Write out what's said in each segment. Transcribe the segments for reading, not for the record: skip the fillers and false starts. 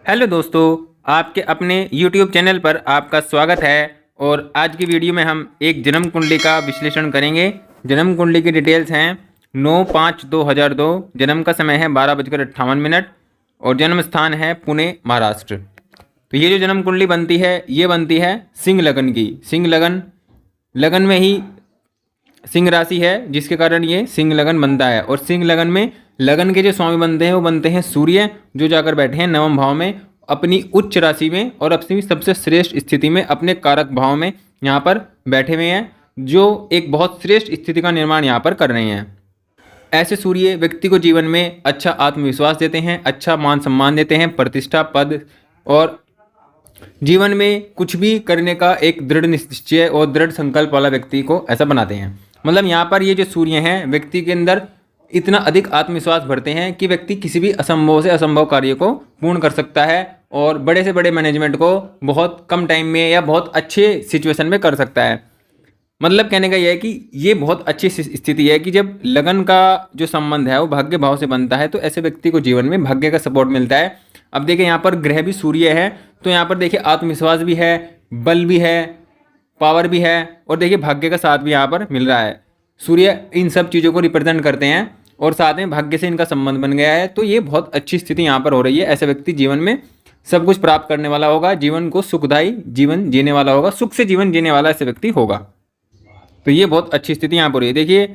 Hello दोस्तों, आपके अपने YouTube चैनल पर आपका स्वागत है। और आज की वीडियो में हम एक जन्म कुंडली का विश्लेषण करेंगे। जन्म कुंडली की डिटेल्स हैं 9/5/2002, जन्म का समय है 12:58 और जन्म स्थान है पुणे, महाराष्ट्र। तो ये जो जन्म कुंडली बनती है ये बनती है सिंह लगन की। सिंह लगन में ही सिंह राशि है, जिसके कारण ये सिंह लगन बनता है। और सिंह लगन में लगन के जो स्वामी बनते हैं वो बनते हैं सूर्य, जो जाकर बैठे हैं नवम भाव में अपनी उच्च राशि में और अपनी सबसे श्रेष्ठ स्थिति में अपने कारक भाव में यहाँ पर बैठे हुए हैं, जो एक बहुत श्रेष्ठ स्थिति का निर्माण यहाँ पर कर रहे हैं। ऐसे सूर्य व्यक्ति को जीवन में अच्छा आत्मविश्वास देते हैं, अच्छा मान सम्मान देते हैं, प्रतिष्ठा, पद और जीवन में कुछ भी करने का एक दृढ़ निश्चय और दृढ़ संकल्प वाला व्यक्ति को ऐसा बनाते हैं। मतलब यहाँ पर ये जो सूर्य हैं व्यक्ति के अंदर इतना अधिक आत्मविश्वास भरते हैं कि व्यक्ति किसी भी असंभव से असंभव कार्य को पूर्ण कर सकता है और बड़े से बड़े मैनेजमेंट को बहुत कम टाइम में या बहुत अच्छे सिचुएशन में कर सकता है। मतलब कहने का यह है कि ये बहुत अच्छी स्थिति है कि जब लगन का जो संबंध है वो भाग्य भाव से बनता है तो ऐसे व्यक्ति को जीवन में भाग्य का सपोर्ट मिलता है। अब देखिए यहाँ पर ग्रह भी सूर्य है, तो यहाँ पर देखिए आत्मविश्वास भी है, बल भी है, पावर भी है और देखिए भाग्य का साथ भी यहाँ पर मिल रहा है। सूर्य इन सब चीज़ों को रिप्रेजेंट करते हैं और साथ में भाग्य से इनका संबंध बन गया है, तो ये बहुत अच्छी स्थिति यहाँ पर हो रही है। ऐसे व्यक्ति जीवन में सब कुछ प्राप्त करने वाला होगा, जीवन को सुखदायी जीवन जीने वाला होगा, सुख से जीवन जीने वाला ऐसे व्यक्ति होगा। तो ये बहुत अच्छी स्थिति यहाँ पर है। देखिए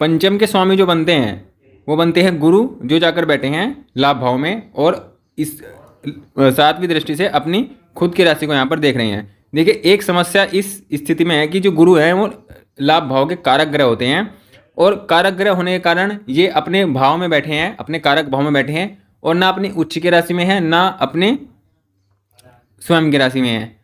पंचम के स्वामी जो बनते हैं वो बनते हैं गुरु, जो जाकर बैठे हैं लाभ भाव में और इस सातवीं दृष्टि से अपनी खुद की राशि को यहाँ पर देख रहे हैं। देखिए एक समस्या इस स्थिति में है कि जो गुरु हैं वो लाभ भाव के कारक ग्रह होते हैं और कारक ग्रह होने के कारण ये अपने भाव में बैठे हैं, अपने कारक भाव में बैठे हैं और ना अपनी उच्च की राशि में है ना अपने स्वयं की राशि में है।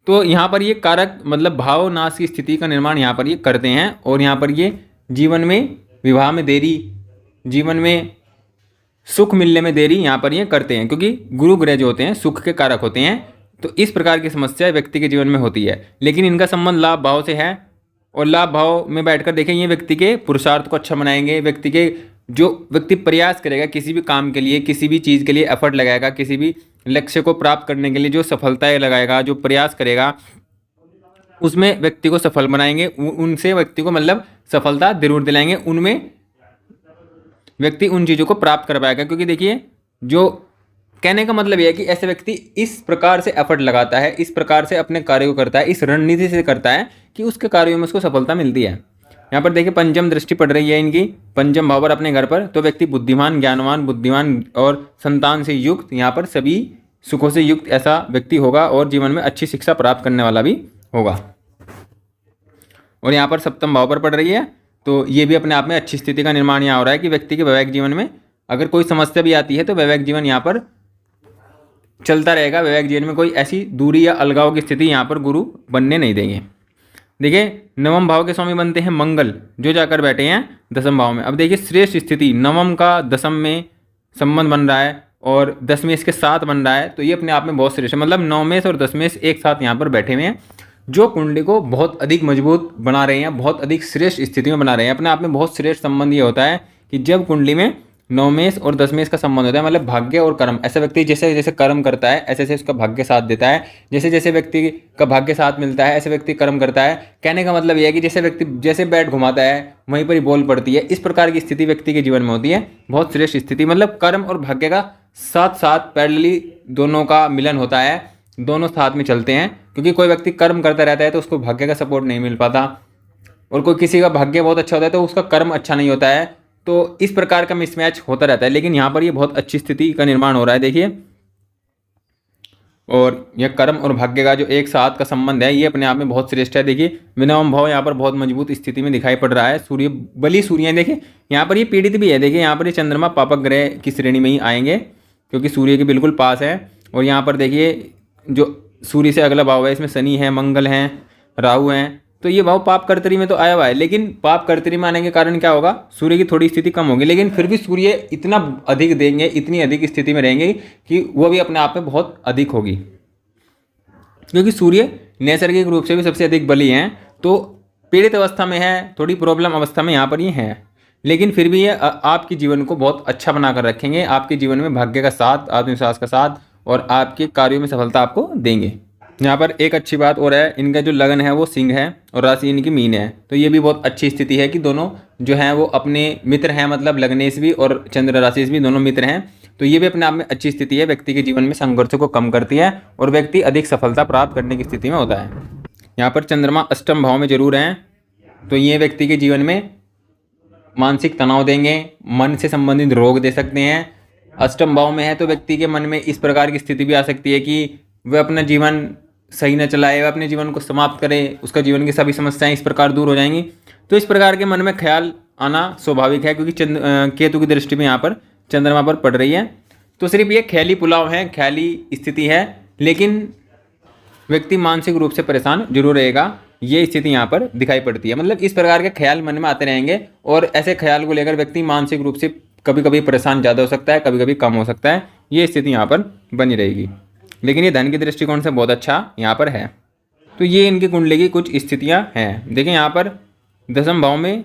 तो यहाँ पर ये कारक मतलब भाव नाश की स्थिति का निर्माण यहाँ पर ये करते हैं और यहाँ पर ये जीवन में विवाह में देरी, जीवन में सुख मिलने में देरी यहाँ पर ये करते हैं, क्योंकि गुरु ग्रह जो होते हैं सुख के कारक होते हैं। तो इस प्रकार की समस्या व्यक्ति के जीवन में होती है, लेकिन इनका संबंध लाभ भाव से है और लाभ भाव में बैठकर देखें ये व्यक्ति के पुरुषार्थ को अच्छा बनाएंगे। व्यक्ति के जो व्यक्ति प्रयास करेगा किसी भी काम के लिए, किसी भी चीज़ के लिए एफर्ट लगाएगा, किसी भी लक्ष्य को प्राप्त करने के लिए जो सफलताएं लगाएगा, जो प्रयास करेगा, उसमें व्यक्ति को सफल बनाएंगे। उनसे व्यक्ति को मतलब सफलता जरूर दिलाएंगे, उनमें व्यक्ति उन चीज़ों को प्राप्त कर पाएगा। क्योंकि देखिए जो कहने का मतलब यह है कि ऐसे व्यक्ति इस प्रकार से एफर्ट लगाता है, इस प्रकार से अपने कार्य को करता है, इस रणनीति से करता है कि उसके कार्यों में उसको सफलता मिलती है। यहाँ पर देखिए पंचम दृष्टि पड़ रही है इनकी, पंचम भाव पर अपने घर पर, तो व्यक्ति बुद्धिमान, ज्ञानवान, बुद्धिमान और संतान से युक्त, यहाँ पर सभी सुखों से युक्त ऐसा व्यक्ति होगा और जीवन में अच्छी शिक्षा प्राप्त करने वाला भी होगा। और यहाँ पर सप्तम भाव पर पड़ रही है, तो ये भी अपने आप में अच्छी स्थिति का निर्माण यहाँ हो रहा है कि व्यक्ति के वैवाहिक जीवन में अगर कोई समस्या भी आती है तो वैवाहिक जीवन यहाँ पर चलता रहेगा। वैवाहिक जीवन में कोई ऐसी दूरी या अलगाव की स्थिति यहाँ पर गुरु बनने नहीं देंगे। देखिए नवम भाव के स्वामी बनते हैं मंगल, जो जाकर बैठे हैं दसम भाव में। अब देखिए श्रेष्ठ स्थिति, नवम का दसम में संबंध बन रहा है और दसमेश के साथ बन रहा है, तो ये अपने आप में बहुत श्रेष्ठ है। मतलब नवमेश और दसमेश एक साथ यहाँ पर बैठे हुए हैं, जो कुंडली को बहुत अधिक मजबूत बना रहे हैं, बहुत अधिक श्रेष्ठ स्थिति में बना रहे हैं। अपने आप में बहुत श्रेष्ठ संबंध ये होता है कि जब कुंडली में नवमेश और दसमेश का संबंध होता है, मतलब भाग्य और कर्म। ऐसा व्यक्ति जैसे जैसे कर्म करता है ऐसे ऐसे उसका भाग्य साथ देता है, जैसे जैसे व्यक्ति का भाग्य साथ मिलता है ऐसे व्यक्ति कर्म करता है। कहने का मतलब यह है कि जैसे व्यक्ति जैसे बैट घुमाता है वहीं पर ही बॉल पड़ती है, इस प्रकार की स्थिति व्यक्ति के जीवन में होती है। बहुत श्रेष्ठ स्थिति, मतलब कर्म और भाग्य का साथ साथ पैरेलली दोनों का मिलन होता है, दोनों साथ में चलते हैं। क्योंकि कोई व्यक्ति कर्म करता रहता है तो उसको भाग्य का सपोर्ट नहीं मिल पाता, और कोई किसी का भाग्य बहुत अच्छा होता है तो उसका कर्म अच्छा नहीं होता है। तो इस प्रकार का मिसमैच होता रहता है, लेकिन यहाँ पर ये बहुत अच्छी स्थिति का निर्माण हो रहा है देखिए। और यह कर्म और भाग्य का जो एक साथ का संबंध है ये अपने आप में बहुत श्रेष्ठ है। देखिए विनवम भाव यहाँ पर बहुत मजबूत स्थिति में दिखाई पड़ रहा है। सूर्य बली सूर्य है, देखिए यहाँ पर ये पीड़ित भी है। देखिए यहाँ पर ये चंद्रमा पापक ग्रह की श्रेणी में ही आएंगे क्योंकि सूर्य के बिल्कुल पास है। और यहाँ पर देखिए जो सूर्य से अगला भाव है इसमें शनि है, मंगल हैं, राहु हैं, तो ये भाव पाप कर्तरी में तो आया हुआ है। लेकिन पाप कर्तरी में आने के कारण क्या होगा, सूर्य की थोड़ी स्थिति कम होगी, लेकिन फिर भी सूर्य इतना अधिक देंगे, इतनी अधिक स्थिति में रहेंगे कि वो भी अपने आप में बहुत अधिक होगी। क्योंकि सूर्य नैसर्गिक रूप से भी सबसे अधिक बली हैं, तो पीड़ित अवस्था में है, थोड़ी प्रॉब्लम अवस्था में यहाँ पर ये है, लेकिन फिर भी ये आपके जीवन को बहुत अच्छा बना कर रखेंगे। आपके जीवन में भाग्य का साथ, आत्मविश्वास का साथ और आपके कार्यों में सफलता आपको देंगे। यहाँ पर एक अच्छी बात और है, इनका जो लगन है वो सिंह है और राशि इनकी मीन है, तो ये भी बहुत अच्छी स्थिति है कि दोनों जो हैं वो अपने मित्र हैं, मतलब लग्नेश भी और चंद्र राशि भी दोनों मित्र हैं। तो ये भी अपने आप में अच्छी स्थिति है, व्यक्ति के जीवन में संघर्षों को कम करती है और व्यक्ति अधिक सफलता प्राप्त करने की स्थिति में होता है। यहाँ पर चंद्रमा अष्टम भाव में जरूर हैं, तो ये व्यक्ति के जीवन में मानसिक तनाव देंगे, मन से संबंधित रोग दे सकते हैं। अष्टम भाव में है तो व्यक्ति के मन में इस प्रकार की स्थिति भी आ सकती है कि वह अपना जीवन सही न चलाए, वह अपने जीवन को समाप्त करे, उसका जीवन की सभी समस्याएं इस प्रकार दूर हो जाएंगी। तो इस प्रकार के मन में ख्याल आना स्वाभाविक है, क्योंकि केतु की दृष्टि में यहाँ पर चंद्रमा पर पड़ रही है। तो सिर्फ ये ख्याली पुलाव है, ख्याली स्थिति है, लेकिन व्यक्ति मानसिक रूप से परेशान जरूर रहेगा, ये स्थिति यहाँ पर दिखाई पड़ती है। मतलब इस प्रकार के ख्याल मन में आते रहेंगे और ऐसे ख्याल को लेकर व्यक्ति मानसिक रूप से कभी कभी परेशान ज़्यादा हो सकता है, कभी कभी कम हो सकता है, ये स्थिति यहाँ पर बनी रहेगी। लेकिन ये धन के दृष्टिकोण से बहुत अच्छा यहाँ पर है। तो ये इनकी कुंडली की कुछ स्थितियाँ हैं। देखिए यहाँ पर दसम भाव में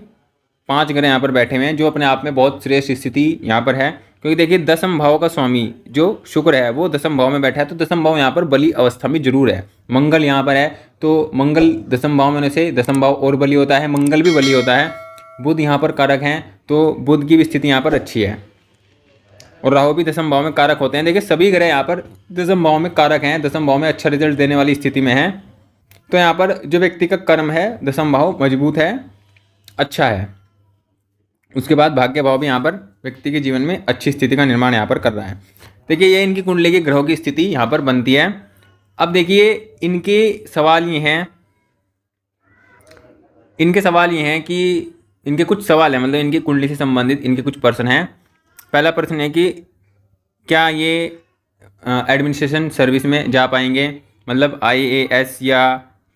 5 ग्रह यहाँ पर बैठे हुए हैं, जो अपने आप में बहुत श्रेष्ठ स्थिति यहाँ पर है, क्योंकि देखिए दसम भाव का स्वामी जो शुक्र है वो दसम भाव में बैठा है, तो दसम भाव यहाँ पर बली अवस्था में जरूर है। मंगल यहाँ पर है, तो मंगल दसम भाव में होने से दसम भाव और बली होता है, मंगल भी बली होता है। बुध यहाँ पर कारक हैं, तो बुध की भी स्थिति यहाँ पर अच्छी है और राहु भी दसम भाव में कारक होते हैं। देखिए सभी ग्रह यहाँ पर दसम भाव में कारक हैं, दसम भाव में अच्छा रिजल्ट देने वाली स्थिति में है। तो यहाँ पर जो व्यक्ति का कर्म है दसम भाव मजबूत है, अच्छा है। उसके बाद भाग्य भाव भी यहाँ पर व्यक्ति के जीवन में अच्छी स्थिति का निर्माण यहाँ पर कर रहा है। देखिए ये इनकी कुंडली की ग्रहों की स्थिति यहाँ पर बनती है। अब देखिए इनके सवाल ये हैं, कि इनके कुछ सवाल हैं, मतलब इनकी कुंडली से संबंधित इनके कुछ प्रश्न हैं। पहला प्रश्न है कि क्या ये एडमिनिस्ट्रेशन सर्विस में जा पाएंगे, मतलब IAS या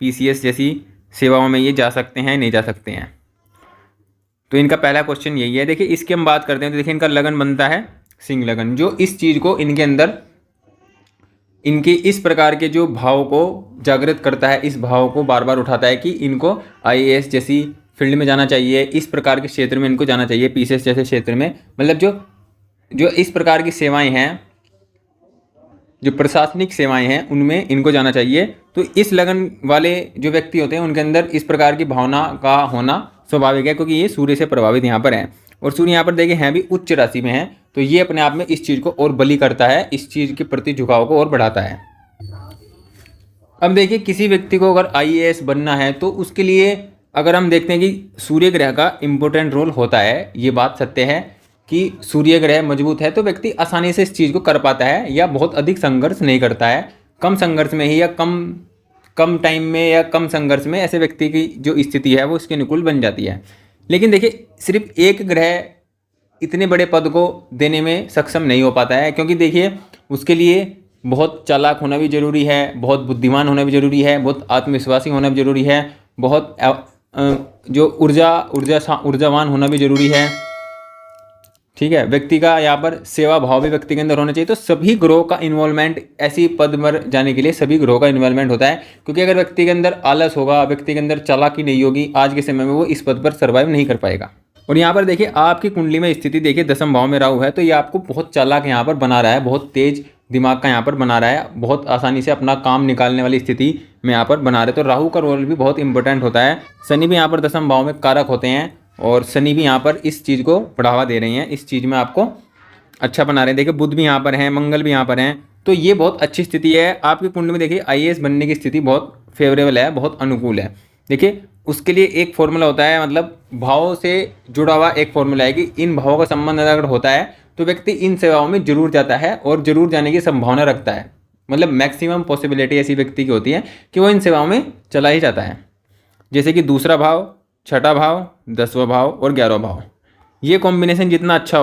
PCS जैसी सेवाओं में ये जा सकते हैं, नहीं जा सकते हैं। तो इनका पहला क्वेश्चन यही है। देखिए इसकी हम बात करते हैं तो देखिए इनका लगन बनता है सिंह लगन, जो इस चीज़ को इनके अंदर इनके इस प्रकार के जो भाव को जागृत करता है, इस भाव को बार बार उठाता है कि इनको IAS जैसी फील्ड में जाना चाहिए, इस प्रकार के क्षेत्र में इनको जाना चाहिए, PCS जैसे क्षेत्र में, मतलब जो इस प्रकार की सेवाएं हैं, जो प्रशासनिक सेवाएं हैं, उनमें इनको जाना चाहिए। तो इस लगन वाले जो व्यक्ति होते हैं उनके अंदर इस प्रकार की भावना का होना स्वाभाविक है, क्योंकि ये सूर्य से प्रभावित यहाँ पर है और सूर्य यहाँ पर देखिए हैं भी उच्च राशि में है, तो ये अपने आप में इस चीज़ को और बली करता है, इस चीज़ के प्रति झुकाव को और बढ़ाता है। अब देखिए किसी व्यक्ति को अगर IAS बनना है तो उसके लिए अगर हम देखते हैं कि सूर्य ग्रह का इम्पोर्टेंट रोल होता है, ये बात सत्य है कि सूर्य ग्रह मजबूत है तो व्यक्ति आसानी से इस चीज़ को कर पाता है या बहुत अधिक संघर्ष नहीं करता है। कम संघर्ष में ही या कम टाइम में या कम संघर्ष में ऐसे व्यक्ति की जो स्थिति है वो इसके अनुकूल बन जाती है। लेकिन देखिए सिर्फ एक ग्रह इतने बड़े पद को देने में सक्षम नहीं हो पाता है, क्योंकि देखिए उसके लिए बहुत चालाक होना भी जरूरी है, बहुत बुद्धिमान होना भी जरूरी है, बहुत आत्मविश्वासी होना भी जरूरी है, बहुत जो ऊर्जावान होना भी जरूरी है। ठीक है, व्यक्ति का यहाँ पर सेवा भाव भी व्यक्ति के अंदर होना चाहिए। तो सभी ग्रहों का इन्वॉल्वमेंट ऐसी पद पर जाने के लिए सभी ग्रहों का इन्वॉल्वमेंट होता है, क्योंकि अगर व्यक्ति के अंदर आलस होगा, व्यक्ति के अंदर चालाकी नहीं होगी, आज के समय में वो इस पद पर सर्वाइव नहीं कर पाएगा। और यहाँ पर देखिए आपकी कुंडली में स्थिति देखिए दसम भाव में राहु है, तो ये आपको बहुत चालाक यहाँ पर बना रहा है, बहुत तेज दिमाग का यहाँ पर बना रहा है, बहुत आसानी से अपना काम निकालने वाली स्थिति में यहाँ पर बना रहे। तो राहु का रोल भी बहुत इंपॉर्टेंट होता है। शनि भी यहाँ पर दसम भाव में कारक होते हैं और शनि भी यहाँ पर इस चीज़ को बढ़ावा दे रहे हैं, इस चीज़ में आपको अच्छा बना रहे हैं। देखिए बुध भी यहाँ पर हैं, मंगल भी यहाँ पर हैं, तो ये बहुत अच्छी स्थिति है। आपकी कुंडली में देखिए IAS बनने की स्थिति बहुत फेवरेबल है, बहुत अनुकूल है। देखिए उसके लिए एक फॉर्मूला होता है, मतलब भावों से जुड़ा हुआ एक फॉर्मूला है कि इन भावों का संबंध अगर होता है तो व्यक्ति इन सेवाओं में जरूर जाता है और जरूर जाने की संभावना रखता है। मतलब मैक्सिमम पॉसिबिलिटी ऐसी व्यक्ति की होती है कि वो इन सेवाओं में चला ही जाता है। जैसे कि दूसरा भाव, छठा भाव, 10वां भाव और 11वां भाव, ये कॉम्बिनेशन जितना अच्छा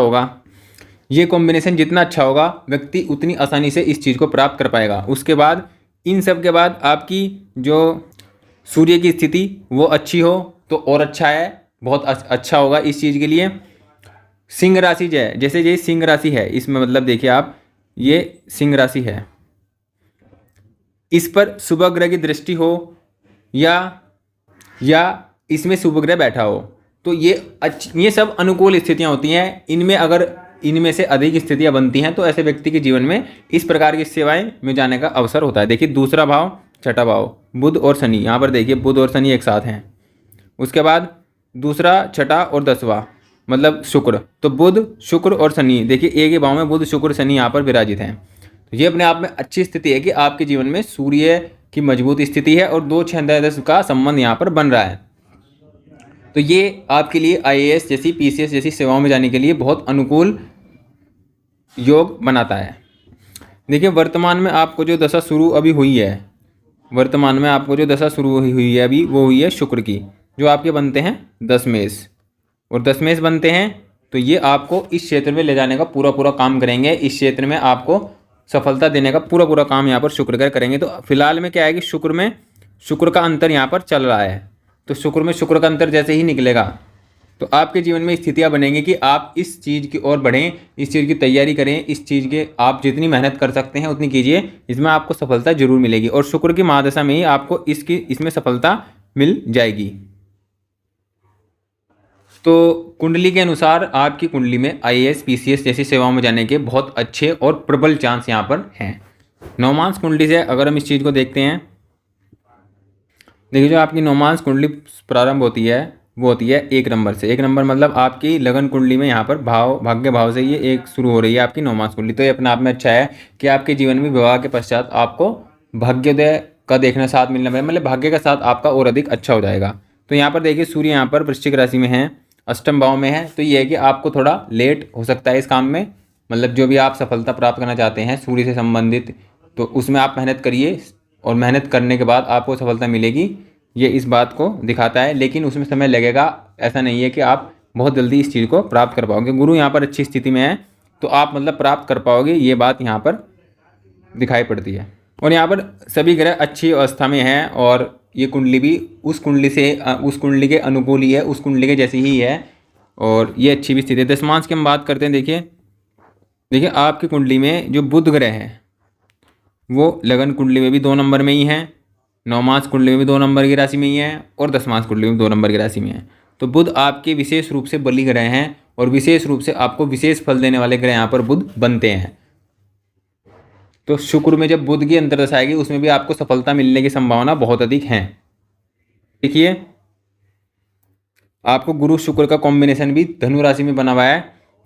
होगा व्यक्ति उतनी आसानी से इस चीज़ को प्राप्त कर पाएगा। उसके बाद इन सब के बाद आपकी जो सूर्य की स्थिति वो अच्छी हो तो और अच्छा है, बहुत अच्छा होगा इस चीज़ के लिए। सिंह राशि जो है, जैसे ये सिंह राशि है, इसमें मतलब देखिए आप, ये सिंह राशि है, इस पर शुभ ग्रह की दृष्टि हो या इसमें शुभ ग्रह बैठा हो तो ये सब अनुकूल स्थितियां होती हैं। इनमें अगर इनमें से अधिक स्थितियां बनती हैं तो ऐसे व्यक्ति के जीवन में इस प्रकार की सेवाएं में जाने का अवसर होता है। देखिए दूसरा भाव, छठा भाव, बुध और शनि, यहाँ पर देखिए बुध और शनि एक साथ हैं। उसके बाद दूसरा, छठा और 10वां मतलब शुक्र, तो बुध, शुक्र और शनि देखिए एक ही भाव में बुध, शुक्र, शनि यहाँ पर विराजित हैं। तो ये अपने आप में अच्छी स्थिति है कि आपके जीवन में सूर्य की मजबूत स्थिति है और 2, 6, 10 का संबंध यहाँ पर बन रहा है। तो ये आपके लिए IAS जैसी, PCS जैसी सेवाओं में जाने के लिए बहुत अनुकूल योग बनाता है। देखिए वर्तमान में आपको जो दशा शुरू अभी हुई है, वर्तमान में आपको जो दशा शुरू हुई है अभी, वो हुई है शुक्र की, जो आपके बनते हैं दशमेश, और दशमेश बनते हैं तो ये आपको इस क्षेत्र में ले जाने का पूरा काम करेंगे। इस क्षेत्र में आपको सफलता देने का पूरा काम यहाँ पर शुक्र करेंगे। तो फिलहाल में क्या है कि शुक्र में शुक्र का अंतर यहाँ पर चल रहा है, तो शुक्र में शुक्र का अंतर जैसे ही निकलेगा तो आपके जीवन में स्थितियाँ बनेंगी कि आप इस चीज़ की ओर बढ़ें, इस चीज़ की तैयारी करें, इस चीज़ के आप जितनी मेहनत कर सकते हैं उतनी कीजिए, इसमें आपको सफलता जरूर मिलेगी। और शुक्र की महादशा में ही आपको इसमें सफलता मिल जाएगी। तो कुंडली के अनुसार आपकी कुंडली में IAS, PCS जैसी सेवाओं में जाने के बहुत अच्छे और प्रबल चांस यहाँ पर हैं। नवमांश कुंडली से अगर हम इस चीज़ को देखते हैं, देखिए जो आपकी नवमांश कुंडली प्रारंभ होती है वो होती है 1 नंबर से। 1 नंबर मतलब आपकी लगन कुंडली में यहाँ पर भाग्य भाव से ये एक शुरू हो रही है आपकी नवमांश कुंडली। तो ये अपने आप में अच्छा है कि आपके जीवन में विवाह के पश्चात आपको भाग्योदय का देखना साथ मिलना है, मतलब भाग्य का साथ आपका और अधिक अच्छा हो जाएगा। तो यहाँ पर देखिए सूर्य यहाँ पर वृश्चिक राशि में है, अष्टम भाव में है, तो ये है कि आपको थोड़ा लेट हो सकता है इस काम में, मतलब जो भी आप सफलता प्राप्त करना चाहते हैं सूर्य से संबंधित, तो उसमें आप मेहनत करिए और मेहनत करने के बाद आपको सफलता मिलेगी, ये इस बात को दिखाता है। लेकिन उसमें समय लगेगा, ऐसा नहीं है कि आप बहुत जल्दी इस चीज़ को प्राप्त कर पाओगे। गुरु यहाँ पर अच्छी स्थिति में है तो आप मतलब प्राप्त कर पाओगे, ये बात यहाँ पर दिखाई पड़ती है। और यहाँ पर सभी ग्रह अच्छी अवस्था में हैं और ये कुंडली भी उस कुंडली के अनुकूल ही है, उस कुंडली के जैसी ही है और ये अच्छी भी स्थिति है। दशमांश की हम बात करते हैं। देखिए आपकी कुंडली में जो बुध ग्रह है वो लगन कुंडली में भी 2 नंबर में ही है, नवमांश कुंडली में भी 2 नंबर की राशि में ही है और दशमांश कुंडली में 2 नंबर की राशि में है। तो बुध आपके विशेष रूप से बली ग्रह हैं और विशेष रूप से आपको विशेष फल देने वाले ग्रह यहाँ पर बुध बनते हैं। तो शुक्र में जब बुध की अंतर्दशा आएगी उसमें भी आपको सफलता मिलने की संभावना बहुत अधिक है। देखिए आपको गुरु शुक्र का कॉम्बिनेशन भी धनु राशि में बना हुआ है,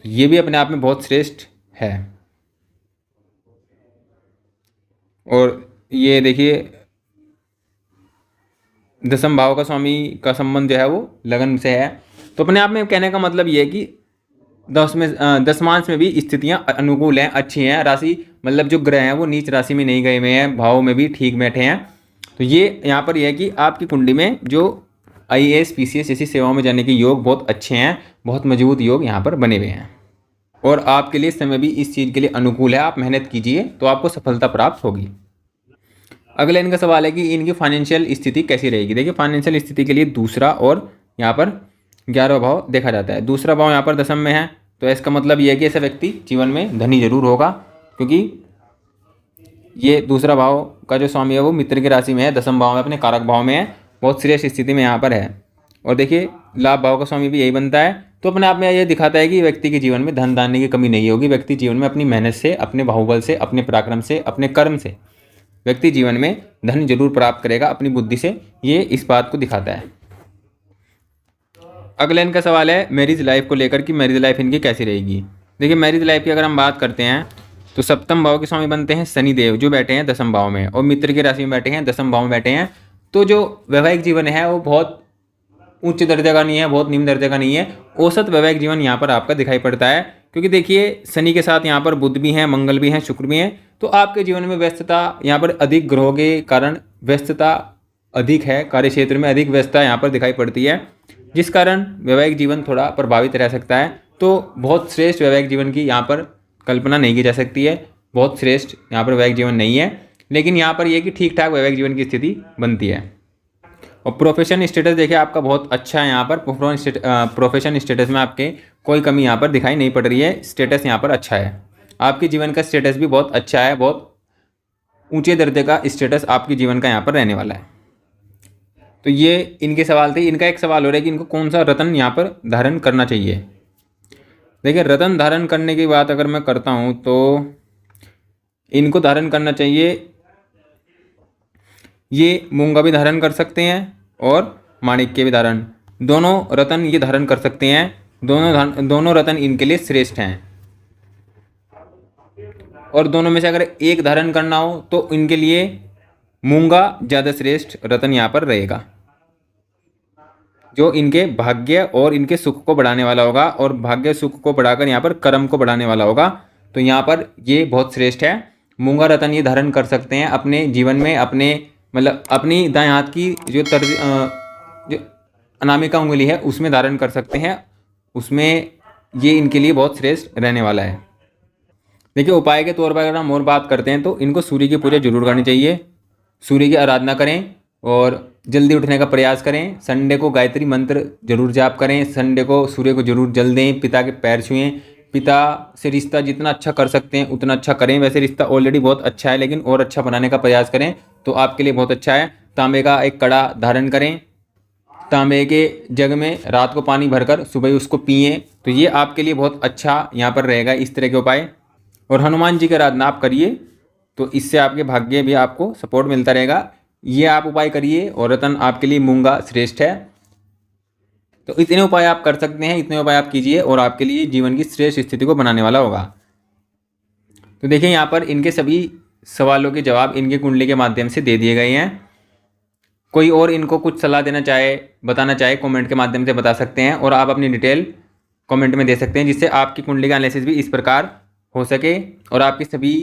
तो ये भी अपने आप में बहुत श्रेष्ठ है। और ये देखिए दशम भाव का स्वामी का संबंध जो है वो लगन से है। तो अपने आप में कहने का मतलब ये है कि दशमांश में भी स्थितियां अनुकूल हैं, अच्छी हैं। राशि मतलब जो ग्रह हैं वो नीच राशि में नहीं गए हुए हैं, भाव में भी ठीक बैठे हैं। तो ये यहाँ पर यह है कि आपकी कुंडली में जो IAS, PCS जैसी सेवाओं में जाने के योग बहुत अच्छे हैं, बहुत मजबूत योग यहाँ पर बने हुए हैं और आपके लिए समय भी इस चीज़ के लिए अनुकूल है। आप मेहनत कीजिए तो आपको सफलता प्राप्त होगी। अगला इनका सवाल है कि इनकी फाइनेंशियल स्थिति कैसी रहेगी। देखिए फाइनेंशियल स्थिति के लिए दूसरा और यहाँ पर 11वां भाव देखा जाता है। दूसरा भाव यहाँ पर दशम में है, तो इसका मतलब ये है कि ऐसा व्यक्ति जीवन में धनी जरूर होगा, क्योंकि ये दूसरा भाव का जो स्वामी है वो मित्र की राशि में है, दशम भाव में अपने कारक भाव में है, बहुत श्रेष्ठ स्थिति में यहाँ पर है। और देखिए लाभ भाव का स्वामी भी यही बनता है। तो अपने आप में ये दिखाता है कि व्यक्ति के जीवन में धन धान्य की कमी नहीं होगी। व्यक्ति जीवन में अपनी मेहनत से, अपने बाहुबल से, अपने पराक्रम से, अपने कर्म से व्यक्ति जीवन में धन जरूर प्राप्त करेगा अपनी बुद्धि से, ये इस बात को दिखाता है। अगला इनका सवाल है मैरिज लाइफ को लेकर कि मैरिज लाइफ इनकी कैसी रहेगी। देखिए मैरिज लाइफ की अगर हम बात करते हैं तो सप्तम भाव के स्वामी बनते हैं शनिदेव, जो बैठे हैं दशम भाव में, और मित्र की राशि में बैठे हैं, दशम भाव में बैठे हैं। तो जो वैवाहिक जीवन है वो बहुत उच्च दर्जे का नहीं है, बहुत निम्न दर्जे का नहीं है, औसत वैवाहिक जीवन यहाँ पर आपका दिखाई पड़ता है। क्योंकि देखिए शनि के साथ यहाँ पर बुध भी हैं, मंगल भी हैं, शुक्र भी हैं, तो आपके जीवन में व्यस्तता यहाँ पर अधिक ग्रहों के कारण व्यस्तता अधिक है, कार्य क्षेत्र में अधिक व्यस्तता यहाँ पर दिखाई पड़ती है, जिस कारण वैवाहिक जीवन थोड़ा प्रभावित रह सकता है। तो बहुत श्रेष्ठ वैवाहिक जीवन की यहाँ पर कल्पना नहीं की जा सकती है, बहुत श्रेष्ठ यहाँ पर वैवाहिक जीवन नहीं है, लेकिन यहाँ पर यह कि ठीक ठाक वैवाहिक जीवन की स्थिति बनती है। और प्रोफेशन स्टेटस देखिए आपका बहुत अच्छा है, यहाँ पर प्रोफेशन स्टेटस में आपके कोई कमी यहाँ पर दिखाई नहीं पड़ रही है, स्टेटस यहाँ पर अच्छा है, आपके जीवन का स्टेटस भी बहुत अच्छा है, बहुत ऊंचे दर्जे का स्टेटस आपके जीवन का यहाँ पर रहने वाला है। तो ये इनके सवाल थे। इनका एक सवाल हो रहा है कि इनको कौन सा रत्न यहाँ पर धारण करना चाहिए। देखिए रत्न धारण करने की बात अगर मैं करता हूँ तो इनको धारण करना चाहिए, ये मूंगा भी धारण कर सकते हैं और माणिक्य भी धारण, दोनों रत्न ये धारण कर सकते हैं। दोनों रत्न इनके लिए श्रेष्ठ हैं। और दोनों में से अगर एक धारण करना हो तो इनके लिए मूंगा ज़्यादा श्रेष्ठ रत्न यहाँ पर रहेगा, जो इनके भाग्य और इनके सुख को बढ़ाने वाला होगा, और भाग्य सुख को बढ़ाकर यहाँ पर कर्म को बढ़ाने वाला होगा। तो यहाँ पर ये बहुत श्रेष्ठ है। मूंगा रत्न ये धारण कर सकते हैं अपने जीवन में, अपने मतलब अपनी दाएं हाथ की जो अनामिका उंगली है उसमें धारण कर सकते हैं, उसमें ये इनके लिए बहुत श्रेष्ठ रहने वाला है। देखिए उपाय के तौर पर अगर हम और बात करते हैं तो इनको सूर्य की पूजा जरूर करनी चाहिए, सूर्य की आराधना करें और जल्दी उठने का प्रयास करें। संडे को गायत्री मंत्र जरूर जाप करें, संडे को सूर्य को जरूर जल दें, पिता के पैर छुएं, पिता से रिश्ता जितना अच्छा कर सकते हैं उतना अच्छा करें। वैसे रिश्ता ऑलरेडी बहुत अच्छा है लेकिन और अच्छा बनाने का प्रयास करें तो आपके लिए बहुत अच्छा है। तांबे का एक कड़ा धारण करें, तांबे के जग में रात को पानी भरकर सुबह उसको पिएं, तो ये आपके लिए बहुत अच्छा यहाँ पर रहेगा इस तरह के उपाय। और हनुमान जी की आराधना आप करिए तो इससे आपके भाग्य भी आपको सपोर्ट मिलता रहेगा। ये आप उपाय करिए और रत्न आपके लिए मूंगा श्रेष्ठ है। तो इतने उपाय आप कर सकते हैं, इतने उपाय आप कीजिए और आपके लिए जीवन की श्रेष्ठ स्थिति को बनाने वाला होगा। तो देखिए यहाँ पर इनके सभी सवालों के जवाब इनके कुंडली के माध्यम से दे दिए गए हैं। कोई और इनको कुछ सलाह देना चाहे, बताना चाहे, कमेंट के माध्यम से बता सकते हैं और आप अपनी डिटेल कमेंट में दे सकते हैं, जिससे आपकी कुंडली का एनालिसिस भी इस प्रकार हो सके और आपकी सभी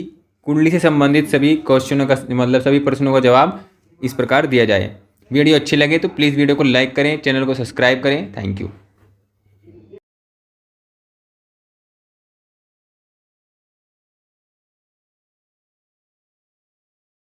कुंडली से संबंधित सभी क्वेश्चनों का मतलब सभी प्रश्नों का जवाब इस प्रकार दिया जाए। वीडियो अच्छी लगे तो प्लीज़ वीडियो को लाइक करें, चैनल को सब्सक्राइब करें। Thank you.